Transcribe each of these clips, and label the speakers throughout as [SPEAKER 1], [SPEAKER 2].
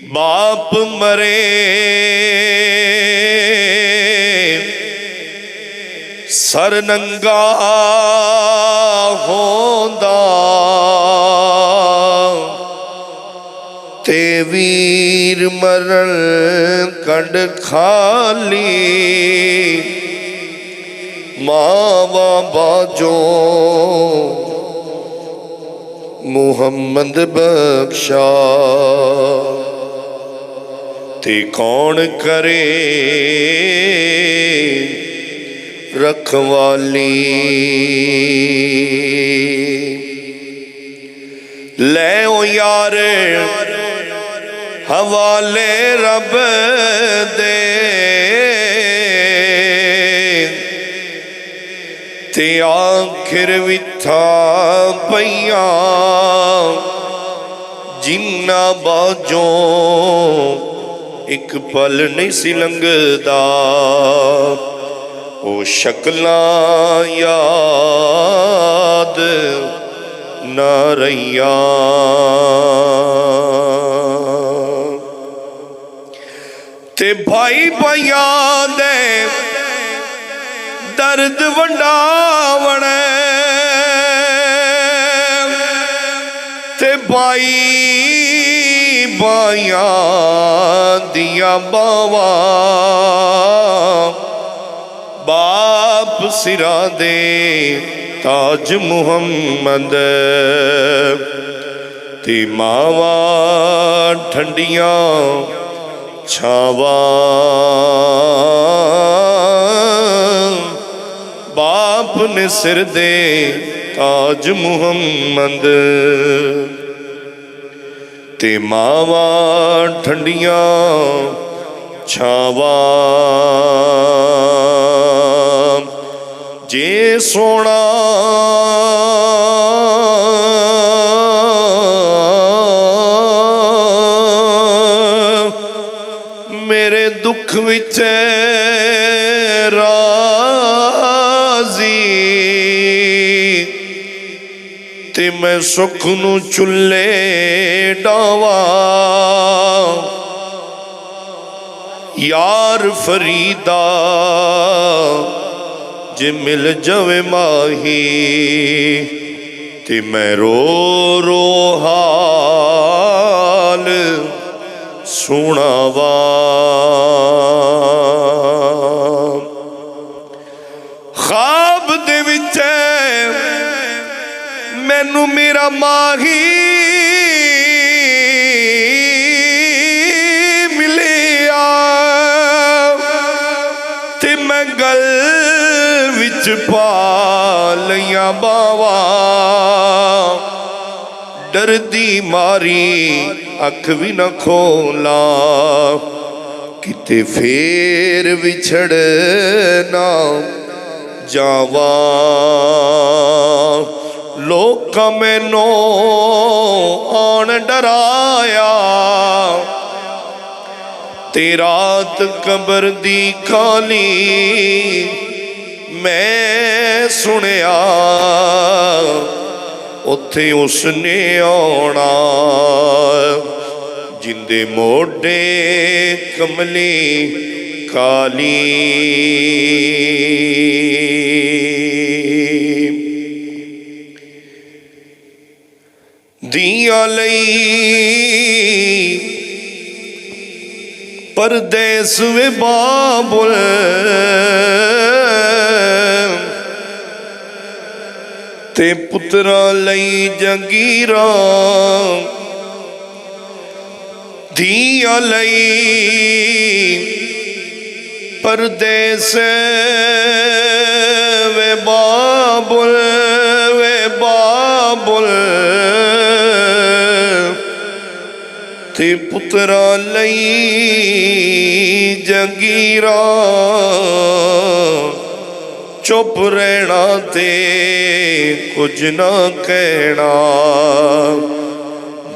[SPEAKER 1] बाप मरे सर नंगा होंदा ते वीर मरण कंड खाली मावा बाजो मुहम्मद बख्शा ते कौन करे रखवाली। ले ओ यार हवाले रब दे ते आखिर विथा पईया जिन्ना बाजों एक पल नहीं सी लंघदा ओ शक्लां याद ना रहिया। ते भाई भाइयां दे दर्द वंडावण ते भाई भाइयां दिया बावा बाप सिरा दे ताज मुहम्मद ते मावा ठंडिया छावा बाप ने सिर दे ताज मुहम्मद ते मावा ठंडिया छावा। जे सोना मेरे दुख विच राजी ते मैं सुख नू चुल्ले डावा। यार फरीदा जे मिल जावे माही ते मैं रो रो हाल सुनावा। ख्वाब दे विच मैनू मेरा माही मिलिया ते मैं गल विच पा लिया बावा। डरदी मारी अख भी न खोला किते फेर विछड़ ना जावा। लोक मैनू आन डराया ते रात कबर दी खाली मैं सुनिया उत्थे उसने आना जिंदे मोढे कमली काली। दिया लई परदेस वे बाबुल ते पुत्रा लई जंगीरा। दिया लई परदेस वे बाबुल ते पुत्रा लई जंगीरा। चुप रहना ते कुछ ना कहना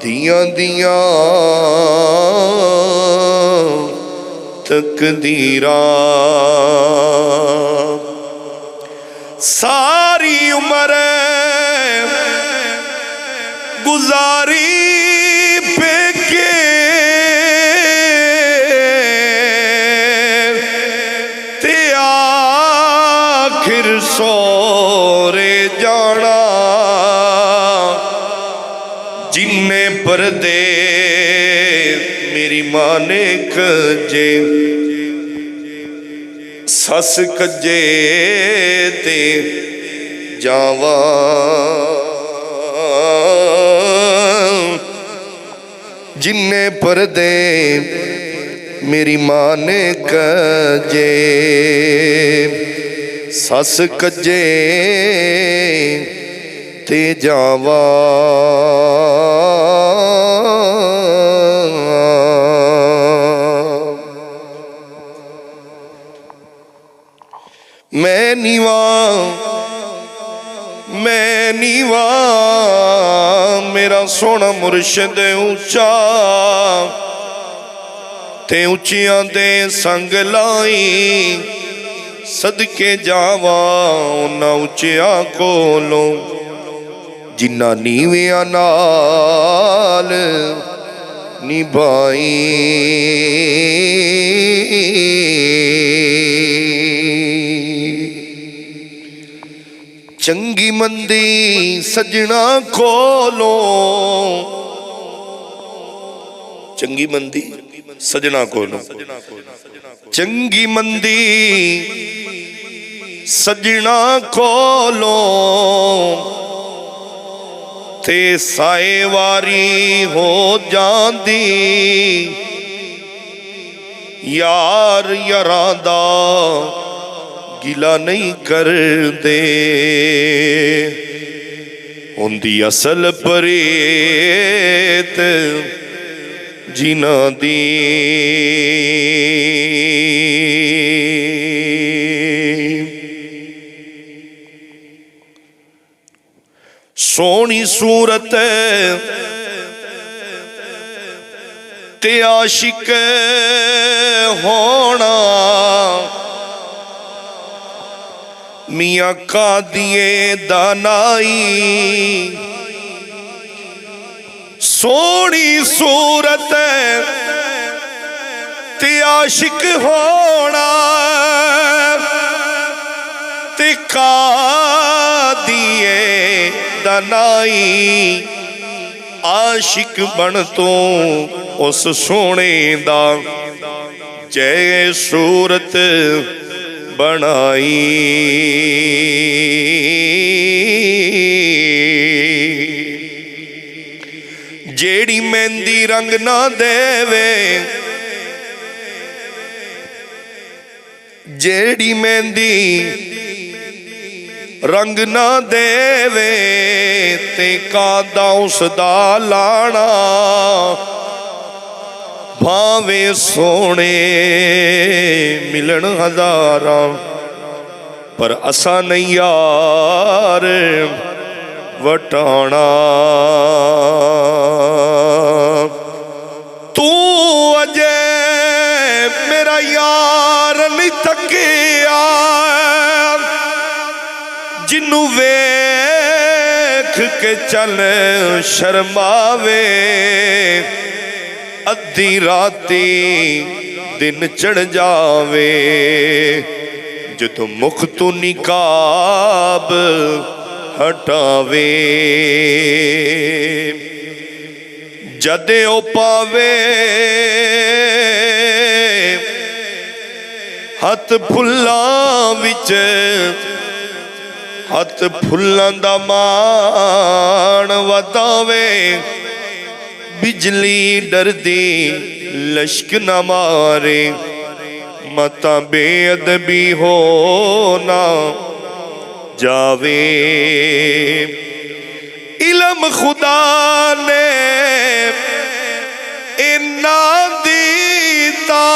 [SPEAKER 1] दिया दिया तकदीरा। सारी उम्र गुजारी पेके पर्दे मेरी मां ने कजे, सस कजे ते जावा। जिन्ने पर्दे मेरी मां ने कजे, सस कजे ते जावा। मैं नीवा मेरा सोना मुर्शद ऊंचा, ते उचियां दे संग लाई सदके जावा उन्हां उचिया कोलों, जिन्ना नीवियां नाल निभाई। चंगी मंदी सजना कोलों, चंगी मंदी सजना कोलों, चंगी मंदी सजना कोलों, ते साए वारी हो जांदी। यार यारां दा गिला नहीं करदे, उनदी असल परेत जिन्हां दी। सोहनी सूरत ते आशिक होना, मियां कादिए दानाई। सोहनी सूरत ते आशिक होना, ते कादिए दानाई। आशिक बन तो उस सोने दा जय सूरत बनाई। जेड़ी मेहंदी रंग ना देवे, जेड़ी मेहंदी रंग ना देवे, ते कादा उसदा लाना। भावे सोने मिलन हजारां, पर असा नहीं यार वटाना। तू अजे मेरा यार नहीं थकिया, जिन्नू वेख के चल शर्मावे। अद्धी राती दिन चढ़ जावे, जदों मुख तो निकाब हटावे। जदे ओ पावे हथ फुल्लां विच, हथ फुल्लां दा मान वधावे। बिजली डरदी लश्क न मारे, मता बेअदबी हो ना जावे। इल्म खुदा ने इन्ना दीता,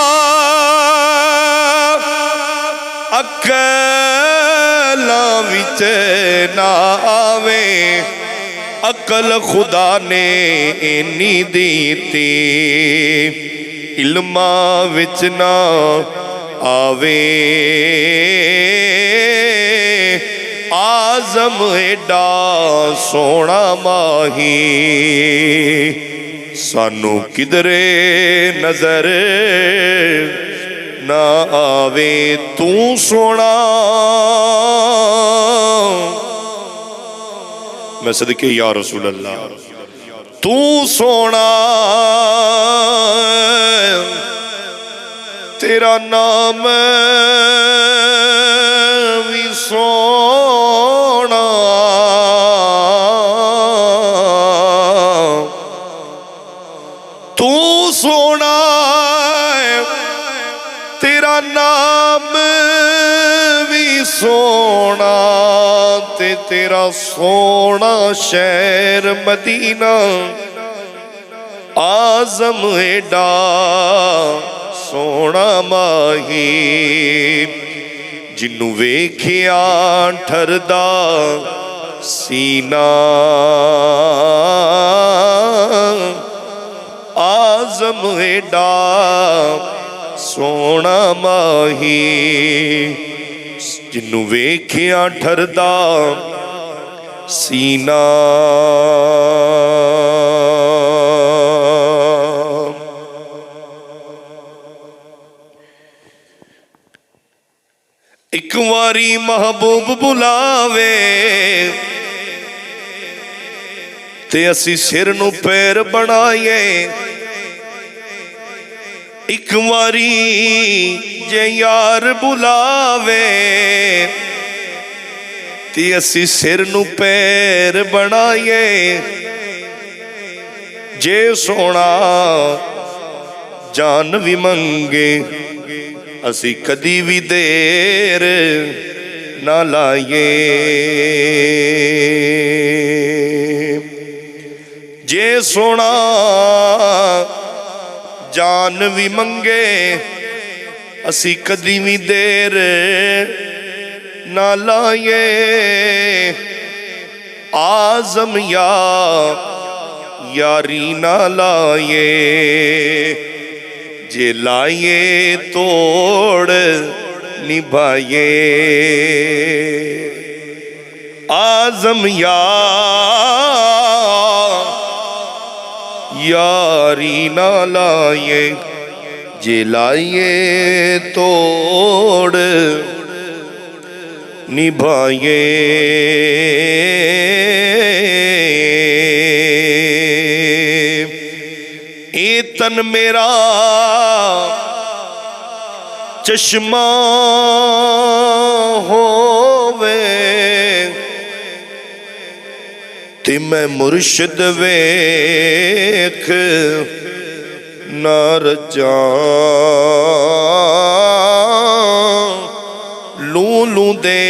[SPEAKER 1] अकला विच ना आवे। अकल खुदा ने इन्नी दीती, इल्मा विच ना आवे। आजम एडा सोना माही, सानू किधरे नजर ना आवे। तू सोना मैं सदके या रसूल अल्लाह। तू सोना तेरा नाम भी सोना, तू सोना तेरा नाम भी सोना, ते तेरा सोना शहर मदीना आजम एडा सोना माही, जिन्नू वेखिया ठरदा सीना आजम एडा सोना माही, जिन्नू वेखिया ठरदा सीना। एक वारी महबूब बुलावे ते असी सिर नू पैर बनाए, एक वारी जे यार बुलावे ते असी सिर नू पैर बनाए, जे सोना जान भी मंगे असी कदी भी देर ना लाइए, जे सोना जान भी मंगे असी कदी भी देर ना लाइए, आजम यारी ना लाइए, जे लाइए तोड़ निभाइए, आजम यारी ना लाइए, जे लाइए तोड़ निभाइए। ए तन मेरा चश्मा होवे ते मैं मुर्शिद वेख ना रजा, लू लू दे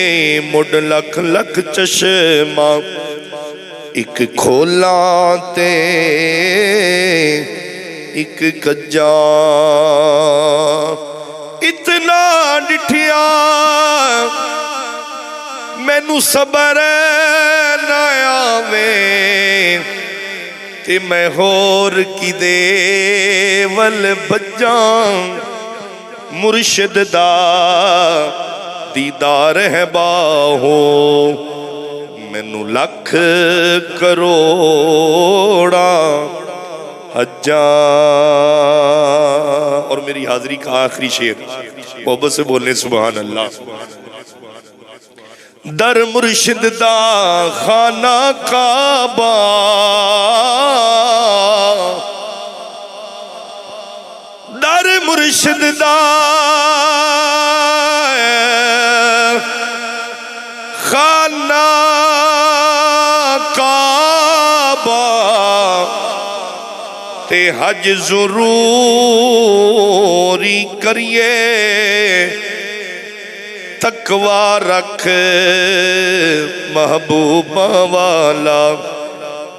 [SPEAKER 1] मुड लख लख चश्मा, एक खोला ते एक कज्जा, इतना डिठिया मैनू सबर ना आवे, ते मैं होर किदे वल बज्जा, मुर्शिद दा दीदार है बाहो, मैनू लख करोड़ा हज्जा। और मेरी हाजिरी का आखिरी शेर मोहब्बत से बोलने सुभान अल्लाह। दर मुर्शिद दा खाना काबा, दर मुर्शिद दा खाना काबा, ते हज जरूरी करिए, तकवा रख महबूबा वाला,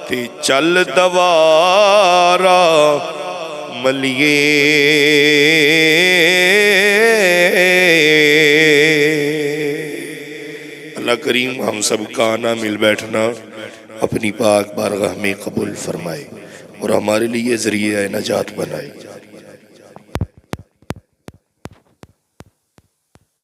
[SPEAKER 1] ते चल दवारा मलिए। अल्लाह करीम हम सब का आना मिल बैठना अपनी पाक बारगाह में कबूल फरमाए और हमारे लिए ज़रिए नजात बनाए।